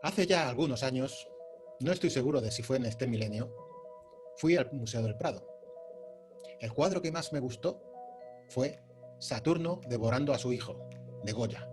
Hace ya algunos años, no estoy seguro de si fue en este milenio, fui al Museo del Prado. El cuadro que más me gustó fue Saturno devorando a su hijo, de Goya.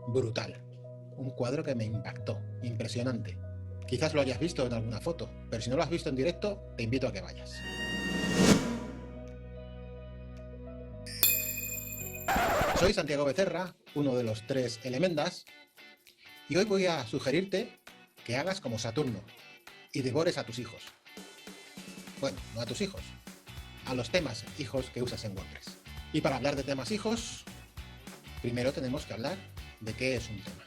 Brutal. Un cuadro que me impactó, impresionante. Quizás lo hayas visto en alguna foto, pero si no lo has visto en directo, te invito a que vayas. Soy Santiago Becerra, uno de los 3 Elemendas, y hoy voy a sugerirte que hagas como Saturno y devores a tus hijos. Bueno, no a tus hijos, a los temas hijos que usas en WordPress. Y para hablar de temas hijos, primero tenemos que hablar de qué es un tema.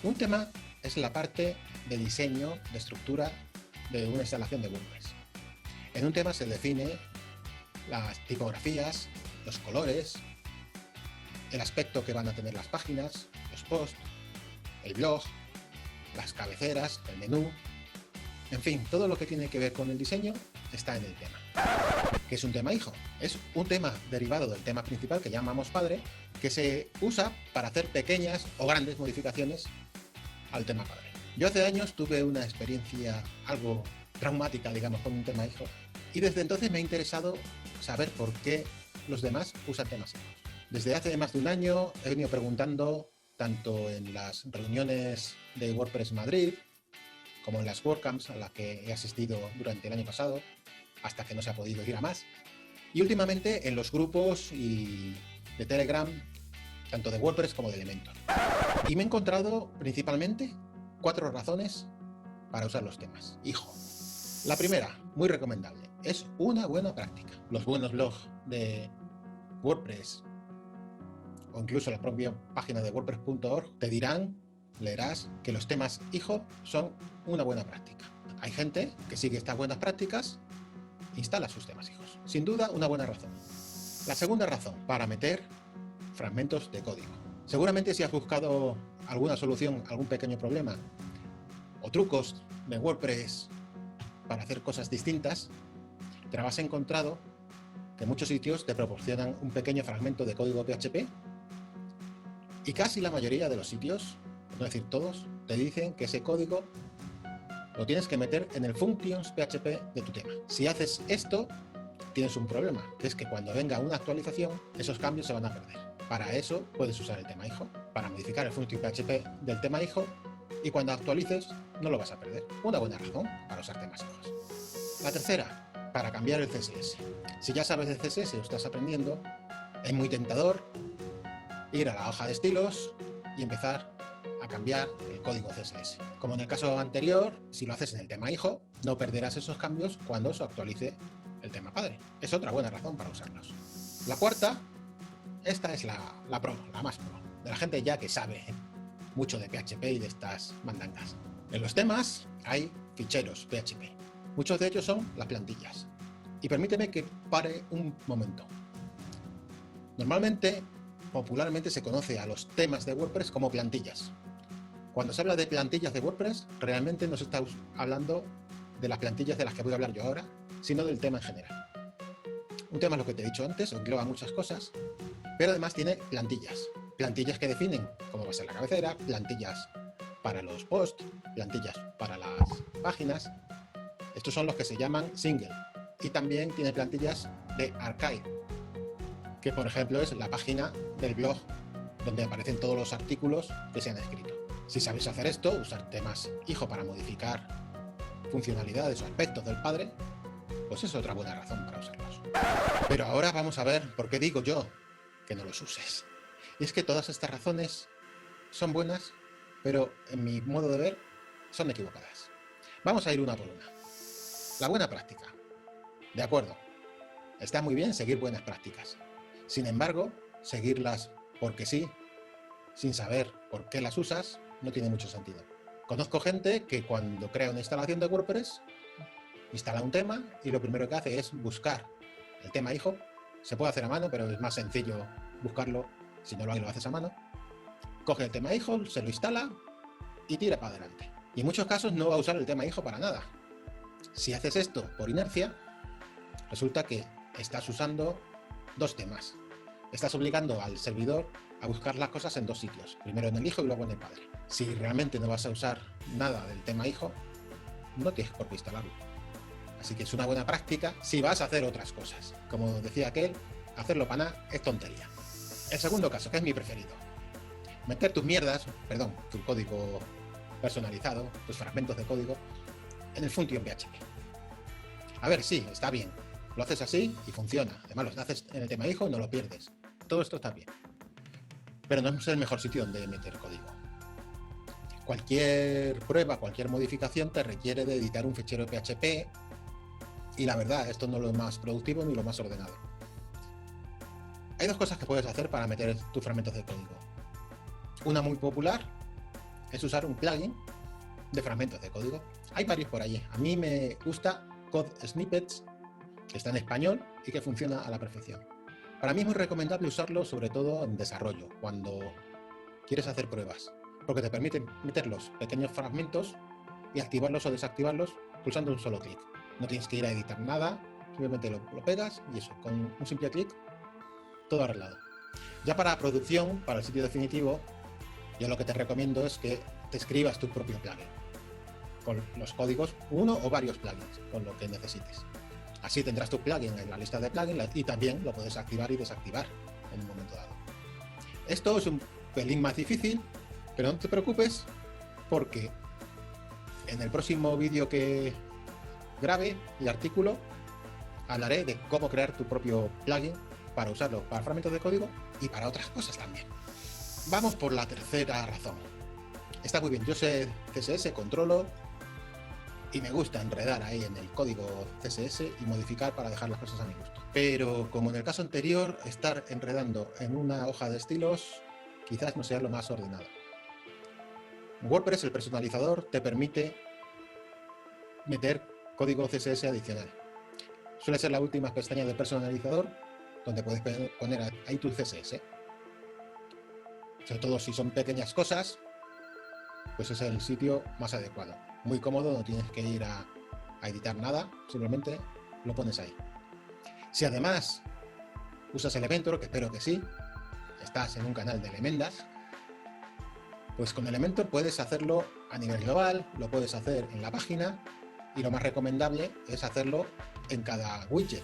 Un tema es la parte de diseño, de estructura de una instalación de WordPress. En un tema se define las tipografías, los colores, el aspecto que van a tener las páginas, los posts, el blog, las cabeceras, el menú, en fin, todo lo que tiene que ver con el diseño está en el tema. ¿Qué es un tema hijo? Es un tema derivado del tema principal que llamamos padre, que se usa para hacer pequeñas o grandes modificaciones al tema padre. Yo hace años tuve una experiencia algo traumática, digamos, con un tema hijo, y desde entonces me ha interesado saber por qué los demás usan temas hijos. Desde hace más de un año he venido preguntando, tanto en las reuniones de WordPress Madrid, como en las WordCamps a las que he asistido durante el año pasado, hasta que no se ha podido ir a más, y últimamente en los grupos de Telegram, tanto de WordPress como de Elementor. Y me he encontrado principalmente 4 razones para usar los temas hijo. La primera, muy recomendable, es una buena práctica. Los buenos blogs de WordPress o incluso la propia página de WordPress.org te dirán, leerás, que los temas hijo son una buena práctica. Hay gente que sigue estas buenas prácticas, instala sus temas hijos. Sin duda, una buena razón. La segunda razón, para meter fragmentos de código. Seguramente si has buscado alguna solución, algún pequeño problema o trucos de WordPress para hacer cosas distintas, te habrás encontrado que muchos sitios te proporcionan un pequeño fragmento de código PHP y casi la mayoría de los sitios, por no decir todos, te dicen que ese código lo tienes que meter en el functions PHP de tu tema. Si haces esto, tienes un problema, que es que cuando venga una actualización, esos cambios se van a perder. Para eso puedes usar el tema hijo, para modificar el function PHP del tema hijo, y cuando actualices no lo vas a perder. Una buena razón para usar temas hijos. La tercera, para cambiar el CSS. Si ya sabes de CSS o estás aprendiendo, es muy tentador ir a la hoja de estilos y empezar a cambiar el código CSS. Como en el caso anterior, si lo haces en el tema hijo, no perderás esos cambios cuando se actualice el tema padre. Es otra buena razón para usarlos. La cuarta, esta es la pro, la más pro, de la gente ya que sabe mucho de PHP y de estas mandangas. En los temas hay ficheros PHP. Muchos de ellos son las plantillas. Y permíteme que pare un momento. Normalmente, popularmente se conoce a los temas de WordPress como plantillas. Cuando se habla de plantillas de WordPress, realmente no se está hablando de las plantillas de las que voy a hablar yo ahora, sino del tema en general. Un tema es lo que te he dicho antes, engloba muchas cosas, pero además tiene plantillas. Plantillas que definen cómo va a ser la cabecera, plantillas para los posts, plantillas para las páginas. Estos son los que se llaman single. Y también tiene plantillas de archive, que por ejemplo es la página del blog donde aparecen todos los artículos que se han escrito. Si sabéis hacer esto, usar temas hijo para modificar funcionalidades o aspectos del padre, pues es otra buena razón para usarlos. Pero ahora vamos a ver por qué digo yo que no los uses. Y es que todas estas razones son buenas, pero en mi modo de ver son equivocadas. Vamos a ir una por una. La buena práctica. De acuerdo, está muy bien seguir buenas prácticas. Sin embargo, seguirlas porque sí, sin saber por qué las usas, no tiene mucho sentido. Conozco gente que cuando crea una instalación de WordPress, instala un tema y lo primero que hace es buscar el tema hijo. Se puede hacer a mano, pero es más sencillo buscarlo si no lo haces a mano. Coge el tema hijo, se lo instala y tira para adelante. Y en muchos casos no va a usar el tema hijo para nada. Si haces esto por inercia, resulta que estás usando 2 temas. Estás obligando al servidor a buscar las cosas en 2 sitios, primero en el hijo y luego en el padre. Si realmente no vas a usar nada del tema hijo, no tienes por qué instalarlo. Así que es una buena práctica si vas a hacer otras cosas. Como decía aquel, hacerlo para nada es tontería. El segundo caso, que es mi preferido. Meter tus mierdas, perdón, tu código personalizado, tus fragmentos de código, en el function PHP. A ver, sí, está bien. Lo haces así y funciona. Además, lo haces en el tema hijo y no lo pierdes. Todo esto está bien. Pero no es el mejor sitio donde meter código. Cualquier prueba, cualquier modificación te requiere de editar un fichero PHP y la verdad, esto no es lo más productivo ni lo más ordenado. Hay dos cosas que puedes hacer para meter tus fragmentos de código. Una muy popular es usar un plugin de fragmentos de código. Hay varios por allí. A mí me gusta Code Snippets, que está en español y que funciona a la perfección. Para mí es muy recomendable usarlo sobre todo en desarrollo, cuando quieres hacer pruebas, porque te permite meter los pequeños fragmentos y activarlos o desactivarlos pulsando un solo clic. No tienes que ir a editar nada, simplemente lo pegas y eso, con un simple clic, todo arreglado. Ya para producción, para el sitio definitivo, yo lo que te recomiendo es que te escribas tu propio plugin, con los códigos, uno o varios plugins, con lo que necesites. Así tendrás tu plugin en la lista de plugins y también lo puedes activar y desactivar en un momento dado. Esto es un pelín más difícil, pero no te preocupes porque en el próximo vídeo que grabe y artículo hablaré de cómo crear tu propio plugin para usarlo para fragmentos de código y para otras cosas también. Vamos por la tercera razón. Está muy bien, yo sé CSS, controlo y me gusta enredar ahí en el código CSS y modificar para dejar las cosas a mi gusto. Pero como en el caso anterior, estar enredando en una hoja de estilos quizás no sea lo más ordenado. WordPress, el personalizador, te permite meter código CSS adicional. Suele ser la última pestaña del personalizador donde puedes poner ahí tu CSS. Sobre todo si son pequeñas cosas, pues es el sitio más adecuado. Muy cómodo, no tienes que ir a editar nada, simplemente lo pones ahí. Si además usas Elementor, que espero que sí, estás en un canal de Elemendas, pues con Elementor puedes hacerlo a nivel global, lo puedes hacer en la página y lo más recomendable es hacerlo en cada widget.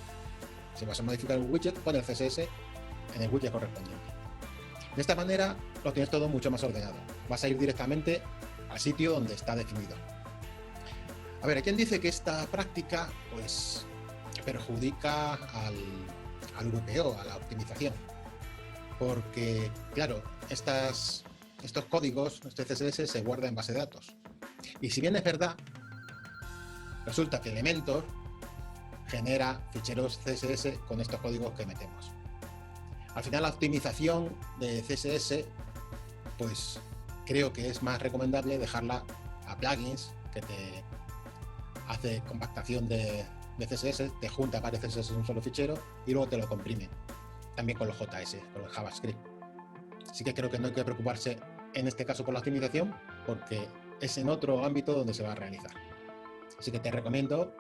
Si vas a modificar un widget, pon el CSS en el widget correspondiente. De esta manera lo tienes todo mucho más ordenado. Vas a ir directamente al sitio donde está definido. A ver, hay quien dice que esta práctica pues perjudica al VPO, a la optimización. Porque, claro, estos códigos, este CSS se guarda en base de datos. Y si bien es verdad, resulta que Elementor genera ficheros CSS con estos códigos que metemos. Al final la optimización de CSS, pues creo que es más recomendable dejarla a plugins que te hace compactación de CSS, te junta varios CSS en un solo fichero y luego te lo comprime. También con los JS, con el JavaScript. Así que creo que no hay que preocuparse en este caso por la optimización porque es en otro ámbito donde se va a realizar. Así que te recomiendo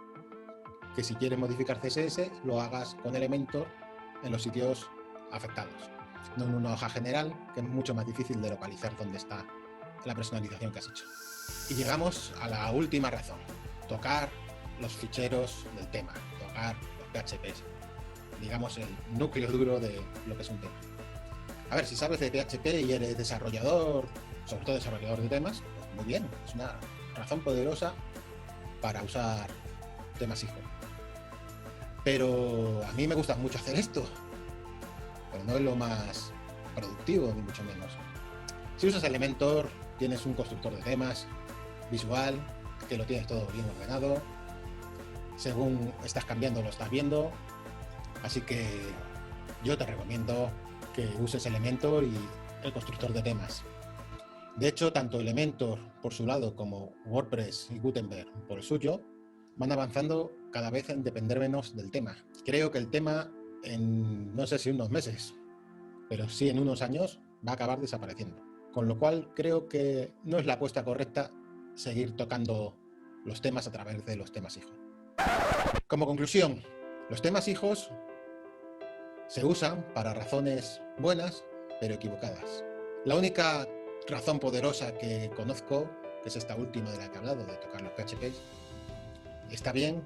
que si quieres modificar CSS lo hagas con Elementor en los sitios afectados, no en una hoja general que es mucho más difícil de localizar dónde está la personalización que has hecho. Y llegamos a la última razón, tocar los ficheros del tema, tocar los PHPs, digamos el núcleo duro de lo que es un tema. A ver, si sabes de PHP y eres desarrollador, sobre todo desarrollador de temas, pues muy bien, es una razón poderosa para usar temas hijo. Pero a mí me gusta mucho hacer esto, pero no es lo más productivo, ni mucho menos. Si usas Elementor, tienes un constructor de temas visual, que lo tienes todo bien ordenado, según estás cambiando lo estás viendo, así que yo te recomiendo que uses Elementor y el constructor de temas. De hecho, tanto Elementor por su lado como WordPress y Gutenberg por el suyo van avanzando cada vez en depender menos del tema. Creo que el tema en no sé si unos meses, pero sí en unos años va a acabar desapareciendo. Con lo cual creo que no es la apuesta correcta seguir tocando los temas a través de los temas hijos. Como conclusión, los temas hijos se usan para razones buenas pero equivocadas. La única razón poderosa que conozco, que es esta última de la que he hablado, de tocar los PHPs, está bien,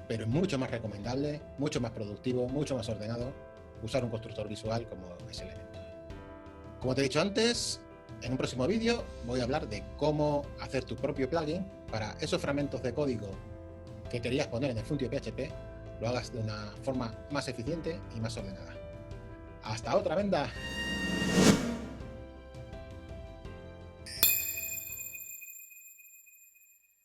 pero es mucho más recomendable, mucho más productivo, mucho más ordenado usar un constructor visual como es Elementor. Como te he dicho antes, en un próximo vídeo voy a hablar de cómo hacer tu propio plugin para esos fragmentos de código que querías poner en el Fluentio PHP, lo hagas de una forma más eficiente y más ordenada. ¡Hasta otra, Venda!